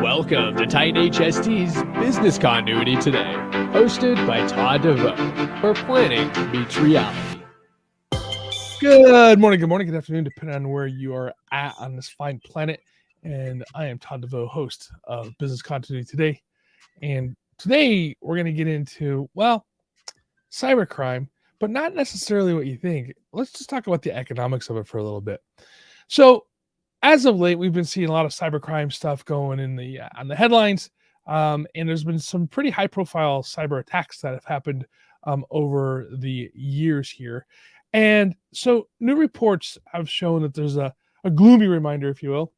Welcome to Titan HST's Business Continuity Today, hosted by Todd DeVoe, where planning meets reality. Good morning, good afternoon, depending on where you are at on this fine planet. And I am Todd DeVoe, host of Business Continuity Today. And today we're going to get into, cybercrime, but not necessarily what you think. Let's just talk about the economics of it for a little bit. So, as of late, we've been seeing a lot of cybercrime stuff going in the on the headlines, and there's been some pretty high-profile cyber attacks that have happened over the years here. And so, new reports have shown that there's a gloomy reminder, if you will.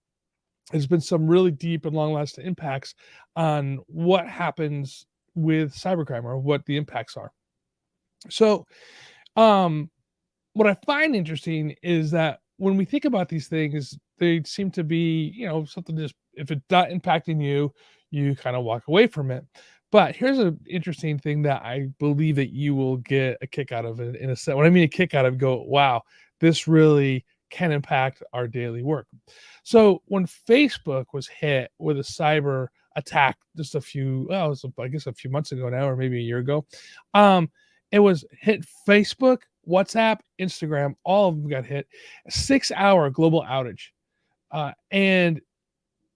There's been some really deep and long-lasting impacts on what happens with cybercrime or what the impacts are. So, what I find interesting is that when we think about these things, they seem to be, something just if it's not impacting you, you kind of walk away from it. But here's an interesting thing that I believe that you will get a kick out of it in a set. When I mean a kick out of, go, wow, this really can impact our daily work. So when Facebook was hit with a cyber attack just a few months ago now, or maybe a year ago, it was hit Facebook, WhatsApp, Instagram, all of them got hit. A 6-hour global outage. And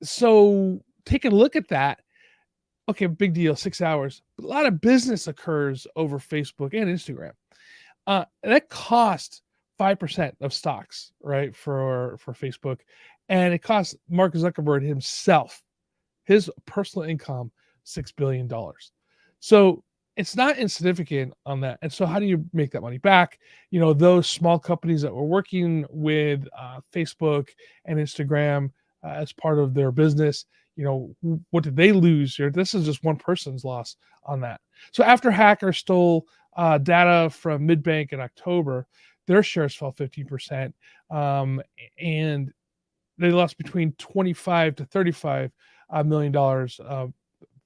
so take a look at that. Okay, big deal, 6 hours. But a lot of business occurs over Facebook and Instagram. That cost 5% of stocks, right, for Facebook. And it cost Mark Zuckerberg himself, his personal income, $6 billion. So it's not insignificant on that. And so how do you make that money back? Those small companies that were working with Facebook and Instagram as part of their business, what did they lose here? This is just one person's loss on that. So after hackers stole data from Midbank in October, their shares fell 15%, and they lost between $25 to $35 million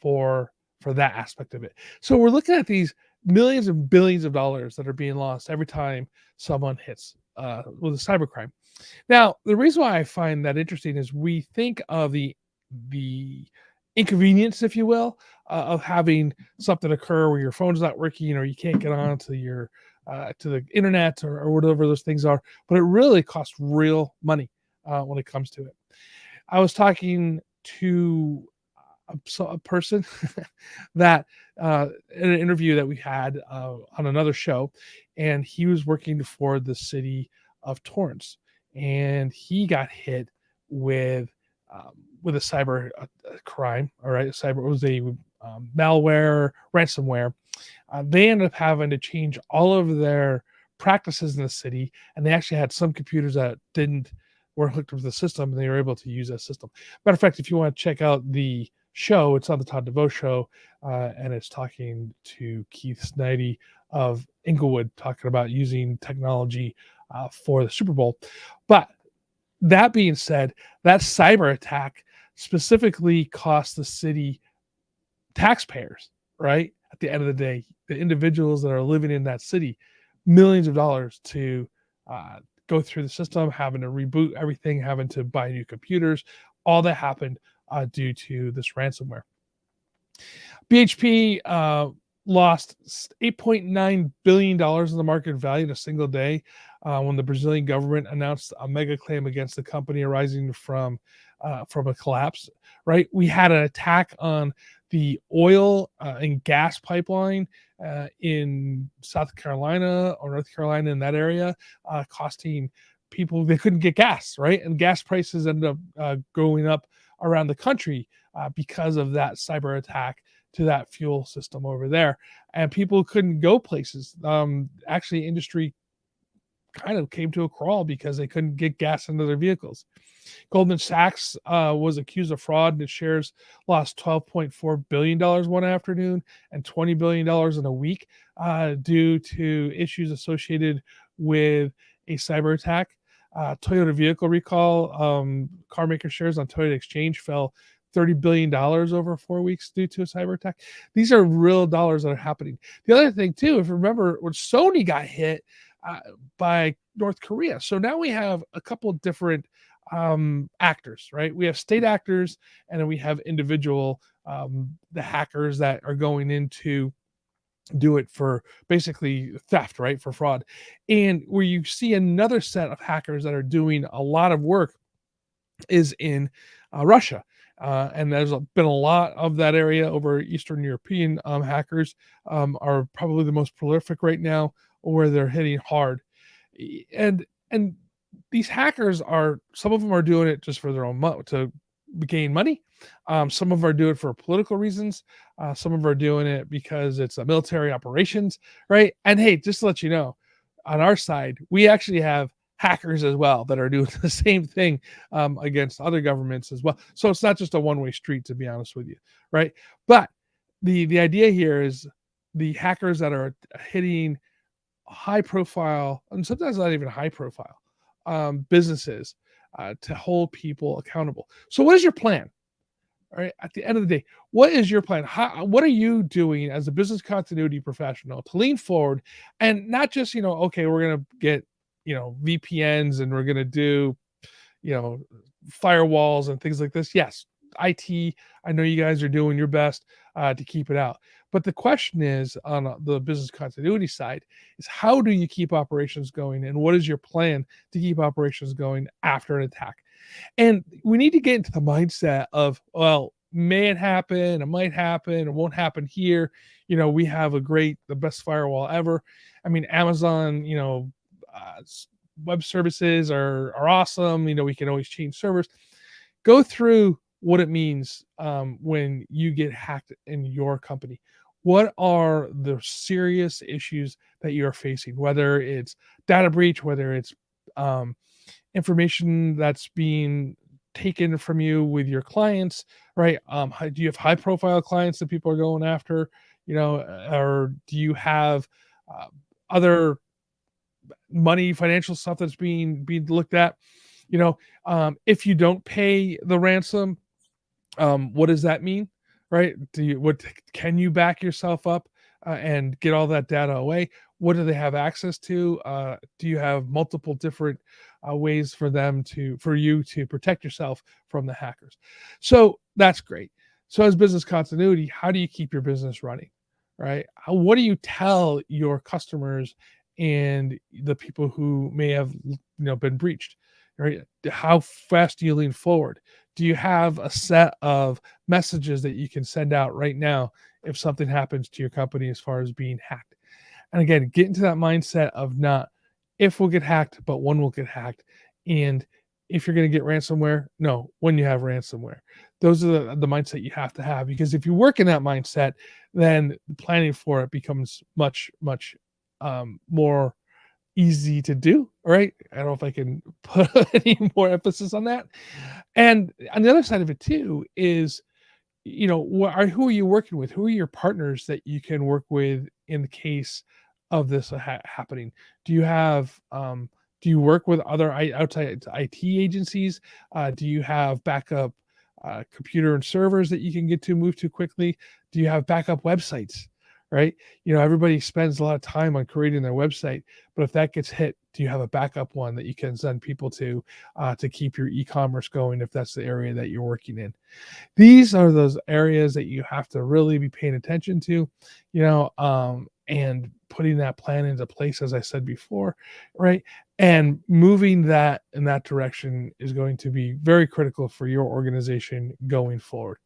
for that aspect of it. So we're looking at these millions and billions of dollars that are being lost every time someone hits with a cybercrime. Now, the reason why I find that interesting is we think of the inconvenience, if you will, of having something occur where your phone's not working or you can't get on to your to the internet or whatever those things are, but it really costs real money when it comes to it. I was talking to a person that in an interview that we had on another show, and he was working for the city of Torrance, and he got hit with a cyber crime. All right, it was a malware, ransomware. They ended up having to change all of their practices in the city, and they actually had some computers that weren't hooked up to the system, and they were able to use that system. Matter of fact, if you want to check out the show, it's on the Todd DeVoe show, and it's talking to Keith Snidey of Inglewood, talking about using technology for the Super Bowl. But that being said, that cyber attack specifically cost the city taxpayers, right? At the end of the day, the individuals that are living in that city, millions of dollars to go through the system, having to reboot everything, having to buy new computers. All that happened due to this ransomware. BHP lost $8.9 billion in the market value in a single day when the Brazilian government announced a mega claim against the company arising from a collapse. Right, we had an attack on the oil and gas pipeline in South Carolina or North Carolina, in that area, costing people, they couldn't get gas, right? And gas prices ended up going up around the country because of that cyber attack to that fuel system over there. And people couldn't go places. Actually, industry kind of came to a crawl because they couldn't get gas into their vehicles. Goldman Sachs was accused of fraud, and its shares lost $12.4 billion one afternoon and $20 billion in a week due to issues associated with a cyber attack. Toyota vehicle recall, car maker shares on Toyota Exchange fell $30 billion over 4 weeks due to a cyber attack. These are real dollars that are happening. The other thing, too, if you remember, when Sony got hit by North Korea. So now we have a couple of different actors, right? We have state actors, and then we have individual the hackers that are going into do it for basically theft, right? For fraud. And where you see another set of hackers that are doing a lot of work is in Russia. And there's been a lot of that area over Eastern European hackers are probably the most prolific right now, where they're hitting hard. And these hackers are, some of them are doing it just for their own to gain money. Some of them are doing it for political reasons. Some of them are doing it because it's a military operations, right? And hey, just to let you know, on our side, we actually have hackers as well that are doing the same thing against other governments as well. So it's not just a one-way street, to be honest with you, right? But the idea here is the hackers that are hitting high profile, and sometimes not even high profile, businesses to hold people accountable. So what is your plan? All right. At the end of the day, what is your plan? What are you doing as a business continuity professional to lean forward and not just, okay, we're going to get, VPNs and we're going to do, firewalls and things like this. Yes, IT, I know you guys are doing your best to keep it out. But the question is, on the business continuity side, is how do you keep operations going, and what is your plan to keep operations going after an attack? And we need to get into the mindset of, well, may it happen, it might happen, it won't happen here. We have the best firewall ever. I mean, Amazon, web services are awesome. We can always change servers. Go through what it means when you get hacked in your company. What are the serious issues that you're facing, whether it's data breach, whether it's information that's being taken from you with your clients, right? Do you have high profile clients that people are going after, or do you have other financial stuff that's being looked at? If you don't pay the ransom, what does that mean, right? Can you back yourself up and get all that data away? What do they have access to? Do you have multiple different ways for you to protect yourself from the hackers? So that's great. So as business continuity, how do you keep your business running, right? What do you tell your customers and the people who may have been breached, right? How fast do you lean forward? Do you have a set of messages that you can send out right now if something happens to your company as far as being hacked? And again, get into that mindset of not if we'll get hacked, but when we'll get hacked. And if you're going to get ransomware, no, when you have ransomware. Those are the mindset you have to have, because if you work in that mindset, then planning for it becomes much, much more easy to do. Right? I don't know if I can put any more emphasis on that. And on the other side of it too is, who are you working with? Who are your partners that you can work with in the case of this happening? Do you work with other outside IT agencies? Do you have backup computer and servers that you can move to quickly? Do you have backup websites? Right? Everybody spends a lot of time on creating their website, but if that gets hit, do you have a backup one that you can send people to keep your e-commerce going if that's the area that you're working in? These are those areas that you have to really be paying attention to, and putting that plan into place, as I said before, right? And moving that in that direction is going to be very critical for your organization going forward.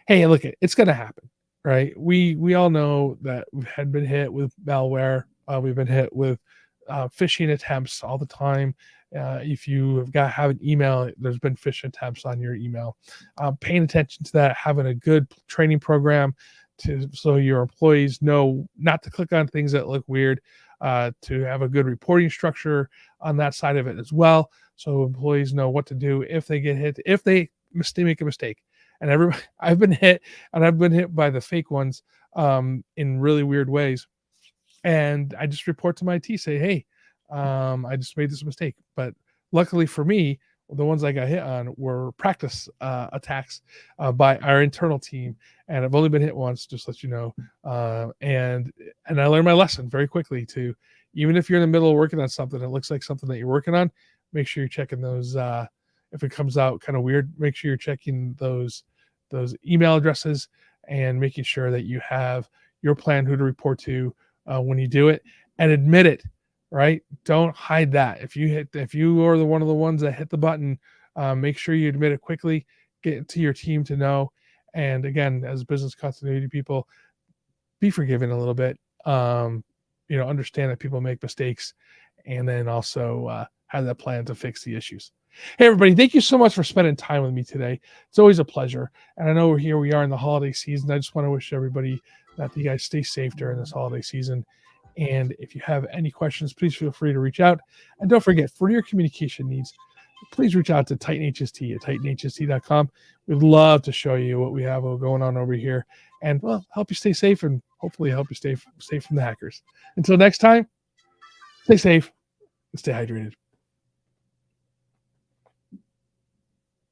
Hey, look, it's going to happen, right? We all know that we had been hit with malware. We've been hit with phishing attempts all the time. If you have an email, there's been phishing attempts on your email. Paying attention to that, having a good training program so your employees know not to click on things that look weird, to have a good reporting structure on that side of it as well, so employees know what to do if they get hit, if they make a mistake. And I've been hit by the fake ones in really weird ways. And I just report to my IT, say, hey, I just made this mistake. But luckily for me, the ones I got hit on were practice attacks by our internal team. And I've only been hit once, just to let you know. And I learned my lesson very quickly to, even if you're in the middle of working on something, it looks like something that you're working on, make sure you're checking those if it comes out kind of weird, make sure you're checking those email addresses and making sure that you have your plan, who to report to when you do it, and admit it. Right? Don't hide that. If you are one of the ones that hit the button, make sure you admit it quickly. Get it to your team to know. And again, as business continuity people, be forgiving a little bit. Understand that people make mistakes, and then also have that plan to fix the issues. Hey, everybody, thank you so much for spending time with me today. It's always a pleasure. And I know we are in the holiday season. I just want to wish everybody that you guys stay safe during this holiday season. And if you have any questions, please feel free to reach out. And don't forget, for your communication needs, please reach out to TitanHST at TitanHST.com. We'd love to show you what we have going on over here and, well, help you stay safe and hopefully help you stay safe from the hackers. Until next time, stay safe and stay hydrated.